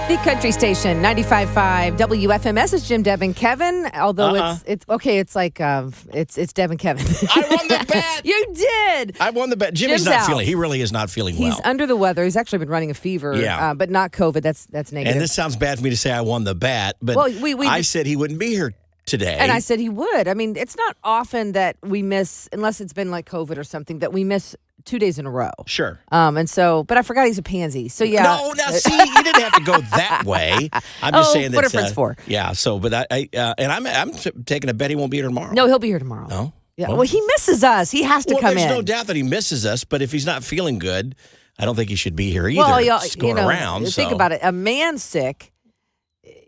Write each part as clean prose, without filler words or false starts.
The country station, 95.5 WFMS is Jim, Deb, and Kevin. Although it's okay, it's like it's Deb and Kevin. I won the bet. You did. I won the bet. Jim's not feeling. He really is not feeling well. He's under the weather. He's actually been running a fever. Yeah. But not COVID. That's negative. And this sounds bad for me to say I won the bet, but I said he wouldn't be here today. And I said he would. I mean, it's not often that we miss, unless it's been like COVID or something, that we miss 2 days in a row. Sure. And so, but I forgot he's a pansy. So yeah. No, now see, you didn't have to go that way. I'm just saying that. What are friends for? Yeah. So, but I'm taking a bet he won't be here tomorrow. No, he'll be here tomorrow. No. Yeah. Well, he misses us. He has to come in. There's no doubt that he misses us. But if he's not feeling good, I don't think he should be here either. Well, it's going around. Think about it. A man sick.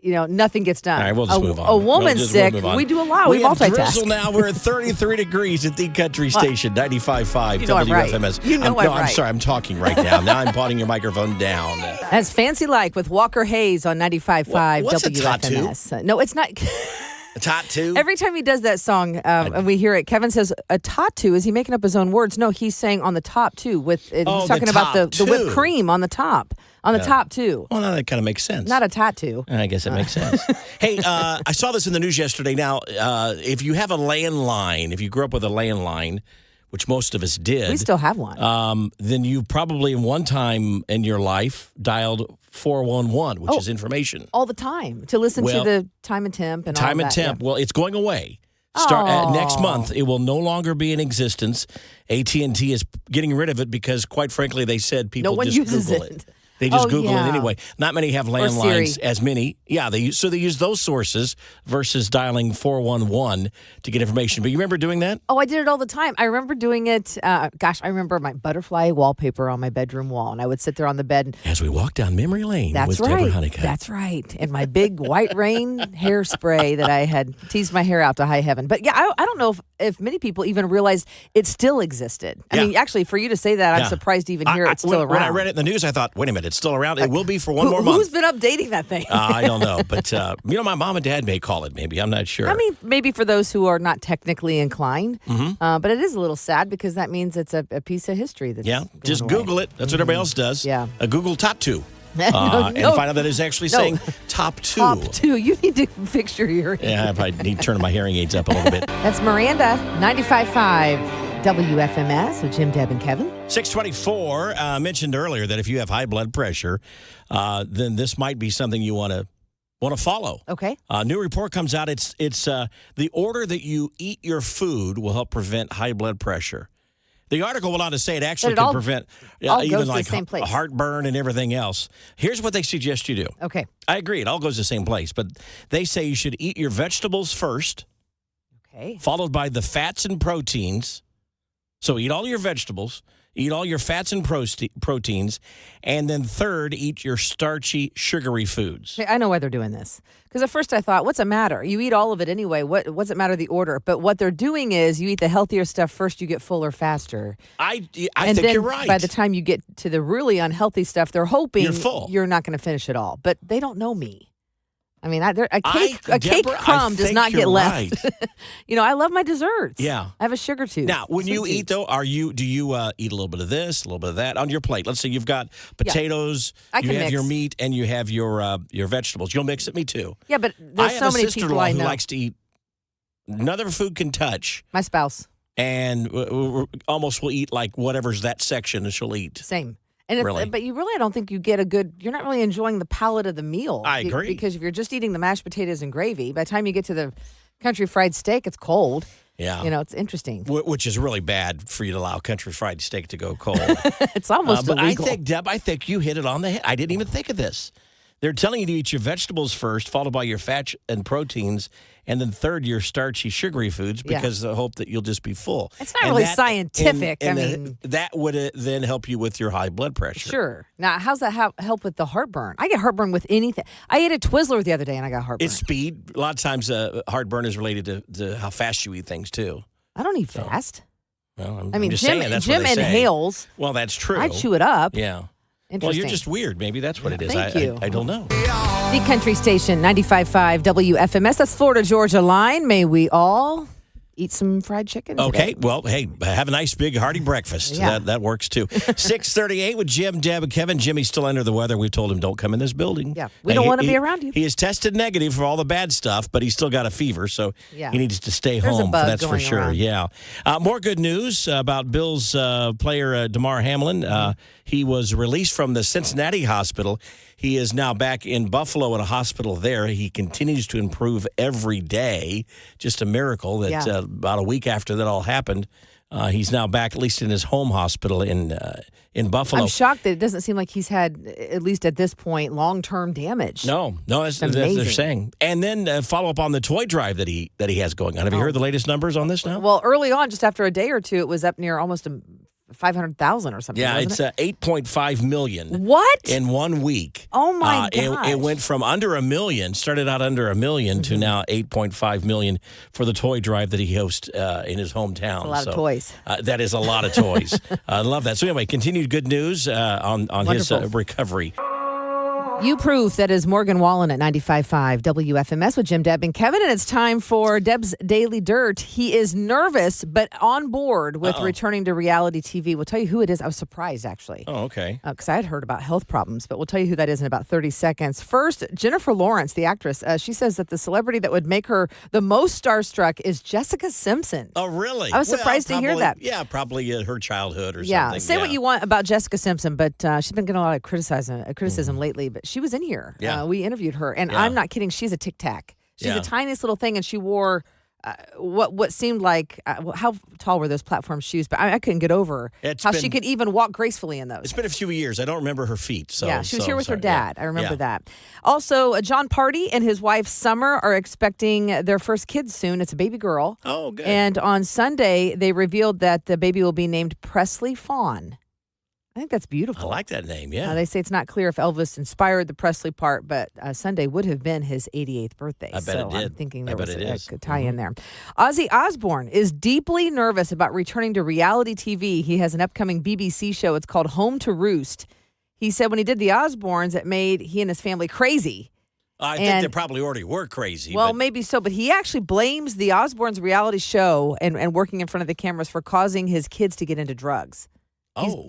Nothing gets done. All right, we'll just move on. A woman sick, we do a lot. We multitask. Drizzle now. We're at 33 degrees at the country station, 95.5 WFMS. You know I'm right. I'm sorry, I'm talking right now. Now I'm putting your microphone down. That's Fancy Like with Walker Hayes on 95.5 What's WFMS. No, it's not. A tattoo? Every time he does that song and we hear it, Kevin says, a tattoo. Is he making up his own words? No, he's saying on the top, too. He's talking about the whipped cream on the top. On the top, too. Well, now that kind of makes sense. Not a tattoo. I guess it makes sense. Hey, I saw this in the news yesterday. Now, if you have a landline, if you grew up with a landline, which most of us did. We still have one. Then you probably in one time in your life dialed 411, which is information. All the time. To listen to the time and temp and all that. Time and temp. Yeah. Well, it's going away. Next month, it will no longer be in existence. AT&T is getting rid of it because, quite frankly, they said people just Google it. They just Google it anyway. Not many have landlines as many. Yeah, they use those sources versus dialing 411 to get information. But you remember doing that? Oh, I did it all the time. I remember doing it. I remember my butterfly wallpaper on my bedroom wall, and I would sit there on the bed. As we walk down memory lane with right. Deborah Honeycutt. That's right. And my big white rain hairspray that I had teased my hair out to high heaven. But yeah, I don't know if many people even realized it still existed. I mean, actually, for you to say that, I'm surprised to even hear it's still around. When I read it in the news, I thought, wait a minute, it's still around. It will be for one more month. Who's been updating that thing? I don't know. But, my mom and dad may call it maybe. I'm not sure. I mean, maybe for those who are not technically inclined. Mm-hmm. But it is a little sad because that means it's a piece of history. That's just Google it. That's what everybody else does. Yeah. A Google top two. And find out that it's actually saying top two. Top two. You need to fix your hearing. Yeah, I probably need to turn my hearing aids up a little bit. That's Miranda, 95.5 WFMS with Jim, Deb, and Kevin. 624 mentioned earlier that if you have high blood pressure, then this might be something you want to follow. Okay. New report comes out. It's the order that you eat your food will help prevent high blood pressure. The article went on to say it actually can prevent even like heartburn and everything else. Here's what they suggest you do. Okay. I agree. It all goes to the same place. But they say you should eat your vegetables first. Okay. Followed by the fats and proteins. So eat all your vegetables. Eat all your fats and proteins. And then third, eat your starchy, sugary foods. I know why they're doing this. Because at first I thought, what's the matter? You eat all of it anyway. What's it matter the order? But what they're doing is you eat the healthier stuff first, you get fuller faster. I think you're right. By the time you get to the really unhealthy stuff, they're hoping you're full. You're not going to finish it all. But they don't know me. I mean, a cake crumb does not get left. Right. I love my desserts. Yeah. I have a sugar tooth. Now, when you eat, though, do you eat a little bit of this, a little bit of that on your plate? Let's say you've got potatoes, you have your meat, and you have your vegetables. You'll mix it? Me too. Yeah, but there's so many people I know. Who likes to eat another food can touch. My spouse. And almost will eat like whatever's that section that she'll eat. Same. But you really, I don't think you get you're not really enjoying the palate of the meal. I agree. Because if you're just eating the mashed potatoes and gravy, by the time you get to the country fried steak, it's cold. Yeah. It's interesting. Which is really bad for you to allow country fried steak to go cold. It's almost illegal. I think you hit it on the head. I didn't even think of this. They're telling you to eat your vegetables first, followed by your fats and proteins, and then third, your starchy, sugary foods, because the hope that you'll just be full. It's not really scientific. That would then help you with your high blood pressure. Sure. Now, how's that help with the heartburn? I get heartburn with anything. I ate a Twizzler the other day, and I got heartburn. It's speed. A lot of times, heartburn is related to how fast you eat things, too. I don't eat fast. Well, I'm just saying, that's Jim what they say. inhales. Well, that's true. I chew it up. Yeah. Well, you're just weird. Maybe that's what it is. Thank you. I don't know. The country station, 95.5 WFMS. That's Florida Georgia line. May we all eat some fried chicken. Okay, today. well, hey, have a nice big hearty breakfast. Yeah. That works too. 6:38 with Jim, Deb, and Kevin. Jimmy's still under the weather. We've told him don't come in this building. Yeah, we don't want to be around you. He is tested negative for all the bad stuff, but he's still got a fever, so he needs to stay home. That's for sure. Around. Yeah. More good news about Bills player Damar Hamlin. He was released from the Cincinnati hospital. He is now back in Buffalo in a hospital there. He continues to improve every day. Just a miracle that about a week after that all happened, he's now back, at least in his home hospital in Buffalo. I'm shocked that it doesn't seem like he's had, at least at this point, long-term damage. No, that's what they're saying. And then follow up on the toy drive that he has going on. Have you heard the latest numbers on this now? Well, early on, just after a day or two, it was up near almost 500,000 or something. Yeah, it's 8.5 million. What? In 1 week. Oh my gosh. It went from under $1 million, started out under $1 million to now 8.5 million for the toy drive that he hosts in his hometown. That's a lot of toys. That is a lot of toys. I love that. So anyway, continued good news on his recovery. You Proof, that is Morgan Wallen at 95.5 WFMS with Jim, Deb, and Kevin. And it's time for Deb's Daily Dirt. He is nervous, but on board with returning to reality TV. We'll tell you who it is. I was surprised, actually. Oh, okay. Because I had heard about health problems, but we'll tell you who that is in about 30 seconds. First, Jennifer Lawrence, the actress, she says that the celebrity that would make her the most starstruck is Jessica Simpson. Oh, really? I was surprised to hear that. Yeah, probably her childhood or something. Yeah, say what you want about Jessica Simpson, but she's been getting a lot of criticism lately, but she was in here. Yeah. We interviewed her, and I'm not kidding. She's a Tic Tac. She's the tiniest little thing, and she wore what seemed like how tall were those platform shoes? But I couldn't get over she could even walk gracefully in those. It's been a few years. I don't remember her feet. So yeah, she was here with her dad. I remember that. Yeah. Also, John Party and his wife Summer are expecting their first kid soon. It's a baby girl. Oh, good. And on Sunday, they revealed that the baby will be named Presley Fawn. I think that's beautiful. I like that name, yeah. They say it's not clear if Elvis inspired the Presley part, but Sunday would have been his 88th birthday. I bet it did. I'm thinking there was a tie-in there. Ozzy Osbourne is deeply nervous about returning to reality TV. He has an upcoming BBC show. It's called Home to Roost. He said when he did The Osbournes, it made he and his family crazy. I think they probably already were crazy. Well, maybe so, but he actually blames the Osbournes reality show and working in front of the cameras for causing his kids to get into drugs.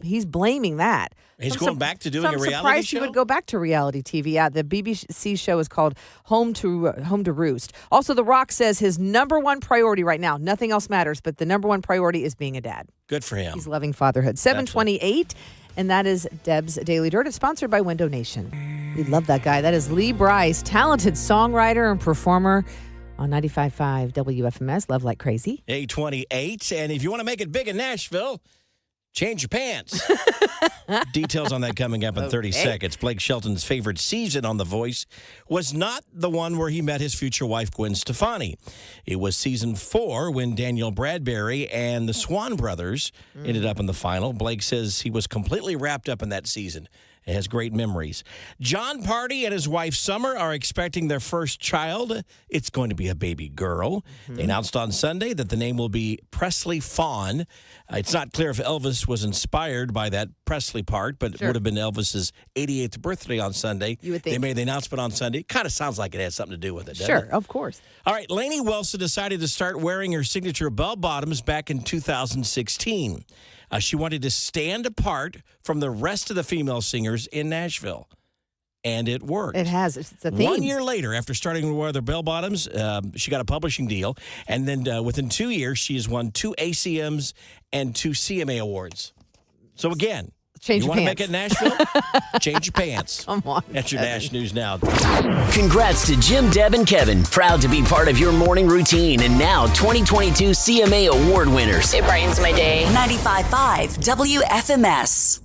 He's blaming that. He's going back to doing a reality show? I'm surprised he would go back to reality TV. Yeah, the BBC show is called Home to Roost. Also, The Rock says his number one priority right now, nothing else matters, but the number one priority is being a dad. Good for him. He's loving fatherhood. 7:28, and that is Deb's Daily Dirt. It's sponsored by Window Nation. We love that guy. That is Lee Bryce, talented songwriter and performer on 95.5 WFMS. Love like crazy. 8:28, and if you want to make it big in Nashville, change your pants. Details on that coming up in 30 seconds. Blake Shelton's favorite season on The Voice was not the one where he met his future wife, Gwen Stefani. It was season 4 when Daniel Bradbury and the Swan brothers ended up in the final. Blake says he was completely wrapped up in that season. It has great memories. John Party and his wife Summer are expecting their first child. It's going to be a baby girl. They announced on Sunday that the name will be Presley Fawn. It's not clear if Elvis was inspired by that Presley part, but it would have been Elvis's 88th birthday on Sunday. You would think. They made the announcement on Sunday. Kind of sounds like it has something to do with it, doesn't it? Sure, of course. All right, Lainey Wilson decided to start wearing her signature bell-bottoms back in 2016. She wanted to stand apart from the rest of the female singers in Nashville. And it worked. It has. It's a theme. 1 year later, after starting to wear their bell-bottoms, she got a publishing deal. And then within 2 years, she has won 2 ACMs and 2 CMA awards. So again, change you your want to pants. make it Nashville? Change your pants. Come on. That's your Nash News Now. Congrats to Jim, Deb, and Kevin. Proud to be part of your morning routine. And now 2022 CMA Award winners. It brightens my day. 95.5 WFMS.